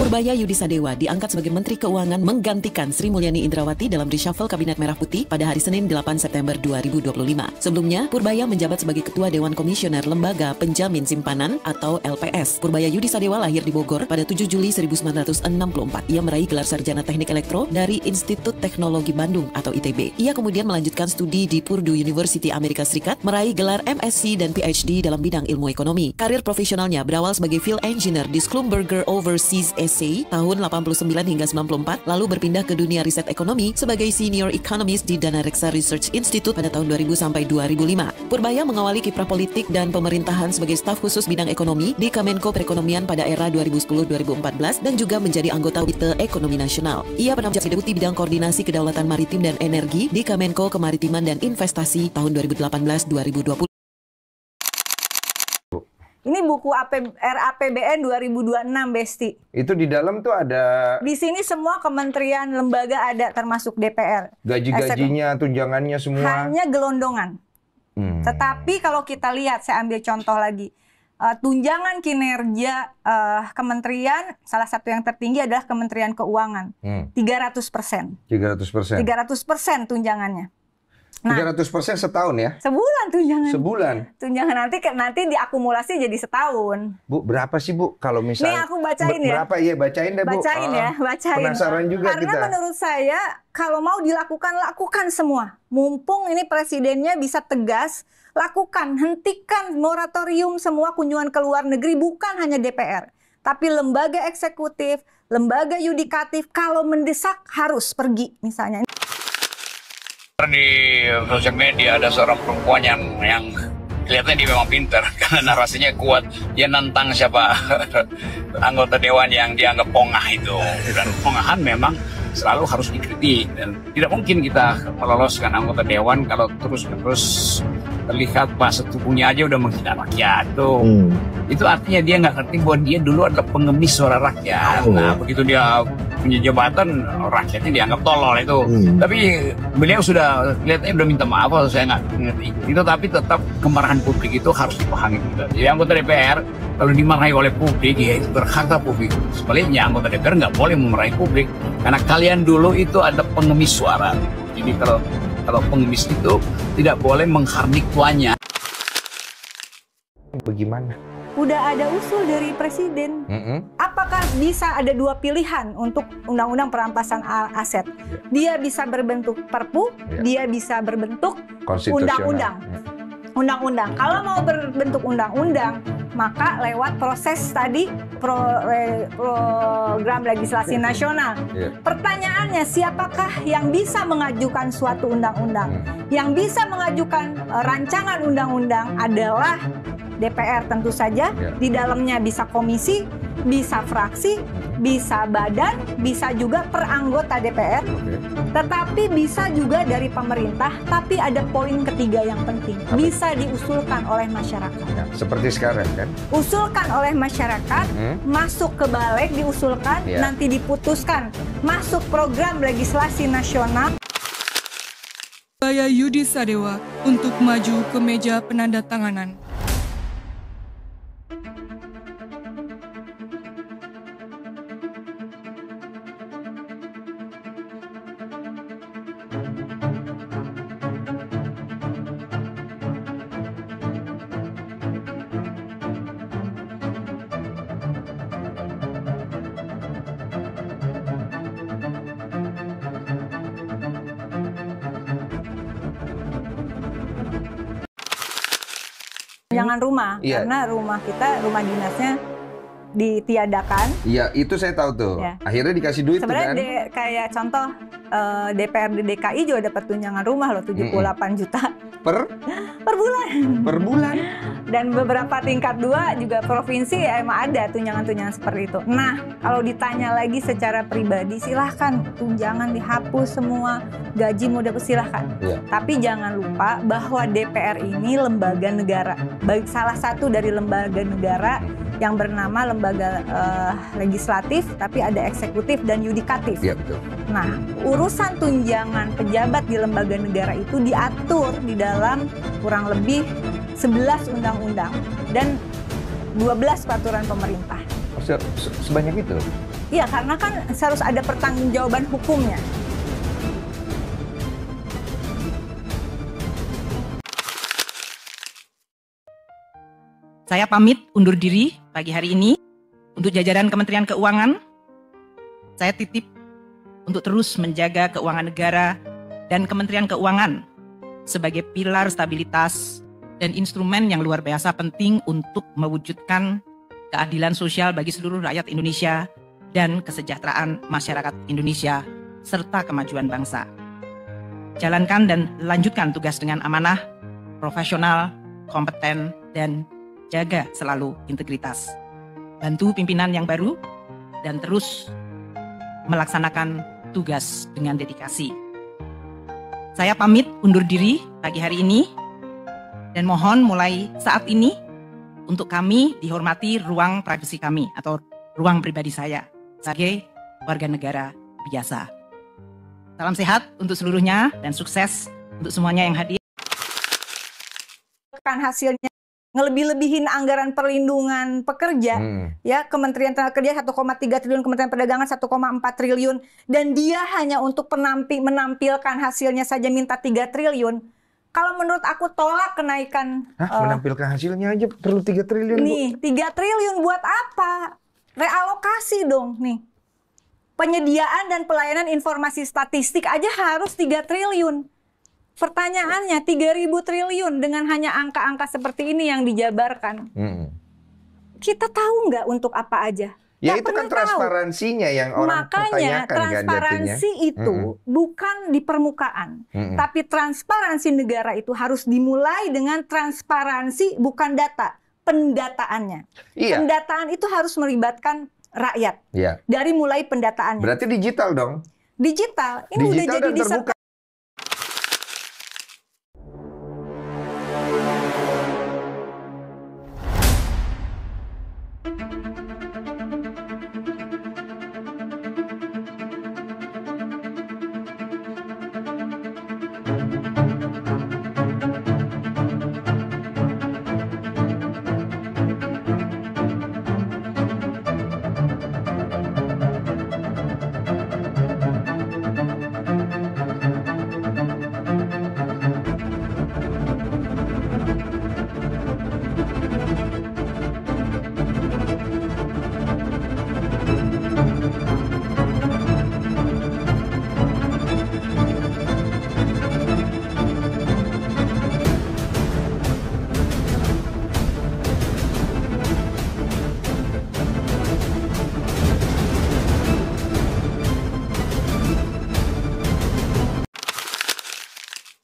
Purbaya Yudisadewa diangkat sebagai Menteri Keuangan menggantikan Sri Mulyani Indrawati dalam reshuffle Kabinet Merah Putih pada hari Senin 8 September 2025. Sebelumnya, Purbaya menjabat sebagai Ketua Dewan Komisioner Lembaga Penjamin Simpanan atau LPS. Purbaya Yudisadewa lahir di Bogor pada 7 Juli 1964. Ia meraih gelar sarjana teknik elektro dari Institut Teknologi Bandung atau ITB. Ia kemudian melanjutkan studi di Purdue University Amerika Serikat, meraih gelar MSc dan PhD dalam bidang ilmu ekonomi. Karir profesionalnya berawal sebagai field engineer di Schlumberger Overseas SA tahun 89 hingga 94, lalu berpindah ke dunia riset ekonomi sebagai senior economist di Danareksa Research Institute pada tahun 2000 sampai 2005. Purbaya mengawali kiprah politik dan pemerintahan sebagai staf khusus bidang ekonomi di Kemenko Perekonomian pada era 2010-2014 dan juga menjadi anggota Komite Ekonomi Nasional. Ia pernah menjadi deputi bidang koordinasi kedaulatan maritim dan energi di Kemenko Kemaritiman dan Investasi tahun 2018-2020. Ini buku RAPBN 2026, Besti. Itu di dalam tuh ada... Di sini semua kementerian, lembaga ada, termasuk DPR. Gaji-gajinya, tunjangannya semua. Hanya gelondongan. Tetapi kalau kita lihat, saya ambil contoh lagi. Tunjangan kinerja kementerian, salah satu yang tertinggi adalah Kementerian Keuangan. 300%. 300%. 300% tunjangannya. Nah, 300% setahun ya? Sebulan tunjangan. Sebulan? Tunjangan nanti diakumulasi jadi setahun. Bu, berapa sih Bu kalau misalnya? Nih aku bacain ya. Berapa? Iya, bacain deh Bu. Bacain ya, bacain. Penasaran juga Karena kita. Karena menurut saya kalau mau dilakukan, lakukan semua. Mumpung ini presidennya bisa tegas, lakukan, hentikan moratorium semua kunjungan ke luar negeri, bukan hanya DPR. Tapi lembaga eksekutif, lembaga yudikatif, kalau mendesak harus pergi misalnya. Di sosial media ada seorang perempuan yang kelihatannya dia memang pintar karena narasinya kuat. Dia nantang siapa anggota dewan yang dianggap pongah itu, dan pongahan memang selalu harus dikritik dan tidak mungkin kita meloloskan anggota dewan kalau terus terlihat bahasa tubuhnya aja udah menghina rakyat tuh. Itu artinya dia nggak ngerti bahwa dia dulu adalah pengemis suara rakyat. Nah begitu dia punya jabatan, rakyatnya dianggap tolol itu. Tapi beliau sudah kelihatannya udah minta maaf, saya nggak ngerti itu, tapi tetap kemarahan publik itu harus dipahami juga. Jadi anggota DPR kalau dimarahi oleh publik, ya itu berhak publik. Sebaliknya anggota DPR nggak boleh memarahi publik karena kalian dulu itu ada pengemis suara. Jadi kalau pengemis itu tidak boleh menghardik tuannya. Bagaimana? Udah ada usul dari presiden. Apakah bisa ada dua pilihan untuk undang-undang perampasan aset? Dia bisa berbentuk perpu, dia bisa berbentuk undang-undang. Undang-undang. Kalau mau berbentuk undang-undang, maka lewat proses tadi program legislasi nasional. Pertanyaannya, siapakah yang bisa mengajukan suatu undang-undang? Yang bisa mengajukan rancangan undang-undang adalah DPR tentu saja. Di dalamnya bisa komisi, bisa fraksi, bisa badan, bisa juga per anggota DPR. Tetapi bisa juga dari pemerintah, tapi ada poin ketiga yang penting. Bisa diusulkan oleh masyarakat. Ya, seperti sekarang kan? Usulkan oleh masyarakat, masuk ke balik diusulkan, nanti diputuskan. Masuk program legislasi nasional. Purbaya Yudisadewa untuk maju ke meja penandatanganan. Jangan rumah, karena rumah kita, rumah dinasnya ditiadakan. Iya, itu saya tahu tuh. Akhirnya dikasih duit sebenarnya tuh kan? Kayak contoh DPRD DKI juga dapat tunjangan rumah loh, 78 juta per bulan. Per bulan. Dan beberapa tingkat 2 juga provinsi emang ada tunjangan-tunjangan seperti itu. Nah, kalau ditanya lagi secara pribadi, silahkan tunjangan dihapus semua, gaji mau dapat silahkan. Tapi jangan lupa bahwa DPR ini lembaga negara, baik salah satu dari lembaga negara yang bernama lembaga legislatif, tapi ada eksekutif dan yudikatif. Nah, urusan tunjangan pejabat di lembaga negara itu diatur di dalam kurang lebih 11 undang-undang dan 12 peraturan pemerintah. sebanyak itu? Iya, karena kan harus ada pertanggungjawaban hukumnya. Saya pamit undur diri pagi hari ini. Untuk jajaran Kementerian Keuangan, saya titip untuk terus menjaga keuangan negara dan Kementerian Keuangan sebagai pilar stabilitas dan instrumen yang luar biasa penting untuk mewujudkan keadilan sosial bagi seluruh rakyat Indonesia dan kesejahteraan masyarakat Indonesia serta kemajuan bangsa. Jalankan dan lanjutkan tugas dengan amanah, profesional, kompeten, dan jaga selalu integritas. Bantu pimpinan yang baru dan terus melaksanakan tugas dengan dedikasi. Saya pamit undur diri pagi hari ini dan mohon mulai saat ini untuk kami dihormati ruang privasi kami atau ruang pribadi saya sebagai warga negara biasa. Salam sehat untuk seluruhnya dan sukses untuk semuanya yang hadir. Kan hasilnya ngelebih-lebihin anggaran perlindungan pekerja, ya Kementerian Tenaga Kerja 1,3 triliun, Kementerian Perdagangan 1,4 triliun, dan dia hanya untuk menampilkan hasilnya saja minta 3 triliun. Kalau menurut aku tolak kenaikan. Menampilkan hasilnya aja perlu 3 triliun. Nih, 3 triliun buat apa? Realokasi dong nih. Penyediaan dan pelayanan informasi statistik aja harus 3 triliun. Pertanyaannya 3.000 triliun dengan hanya angka-angka seperti ini yang dijabarkan. Kita tahu nggak untuk apa aja? Ya itu kan transparansinya yang orang pertanyakan. Makanya transparansi itu bukan di permukaan. Tapi transparansi negara itu harus dimulai dengan transparansi bukan data. Pendataannya. Iya. Pendataan itu harus melibatkan rakyat. Iya. Dari mulai pendataannya. Berarti digital dong? Digital. Ini digital udah jadi disertai.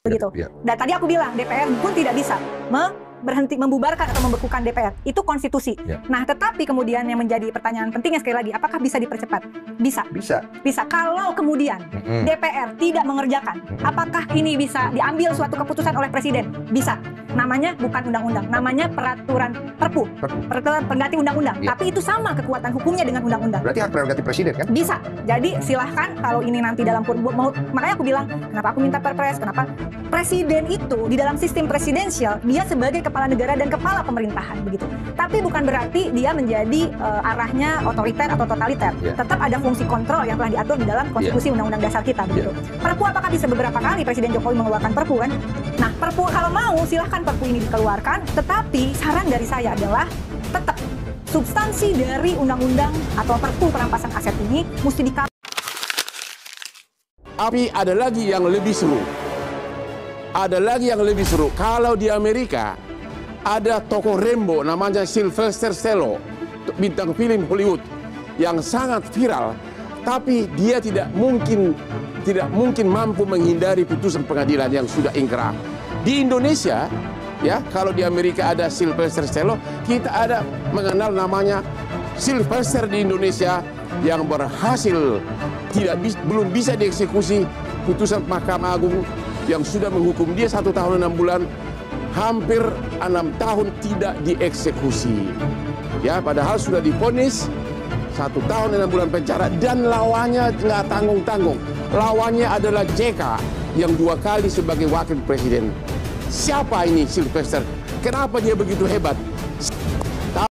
Begitu. Dan tadi aku bilang DPR pun tidak bisa berhenti membubarkan atau membekukan DPR. Itu konstitusi. Nah, tetapi kemudian yang menjadi pertanyaan pentingnya sekali lagi, apakah bisa dipercepat? Bisa. Bisa. Kalau kemudian DPR tidak mengerjakan, apakah ini bisa diambil suatu keputusan oleh presiden? Bisa. Namanya bukan undang-undang, namanya peraturan Perpu. Peraturan pengganti undang-undang. Tapi itu sama kekuatan hukumnya dengan undang-undang. Berarti hak prerogatif presiden kan? Bisa. Jadi silahkan kalau ini nanti dalam makanya aku bilang, kenapa aku minta perpres? Kenapa? Presiden itu di dalam sistem presidensial dia sebagai kepala negara dan kepala pemerintahan begitu. Tapi bukan berarti dia menjadi arahnya otoriter atau totaliter. Tetap ada fungsi kontrol yang telah diatur di dalam konstitusi undang-undang dasar kita begitu. Perpu apakah bisa beberapa kali Presiden Jokowi mengeluarkan perpu kan? Nah, perpu kalau mau silahkan perpu ini dikeluarkan, tetapi saran dari saya adalah tetap substansi dari undang-undang atau perpu perampasan aset ini mesti dikawal. Tapi ada lagi yang lebih seru. Ada lagi yang lebih seru. Kalau di Amerika ada tokoh Rambo namanya Sylvester Stallone, bintang film Hollywood yang sangat viral, tapi dia tidak mungkin mampu menghindari putusan pengadilan yang sudah ingkrah. Di Indonesia, ya, kalau di Amerika ada Sylvester Stallone, kita ada mengenal namanya Sylvester di Indonesia yang berhasil belum bisa dieksekusi putusan Mahkamah Agung yang sudah menghukum dia 1 tahun 6 bulan, hampir 6 tahun tidak dieksekusi. Ya, padahal sudah divonis 1 tahun 6 bulan penjara dan lawannya nggak tanggung-tanggung. Lawannya adalah JK yang 2 kali sebagai wakil presiden. Siapa ini Sylvester? Kenapa dia begitu hebat?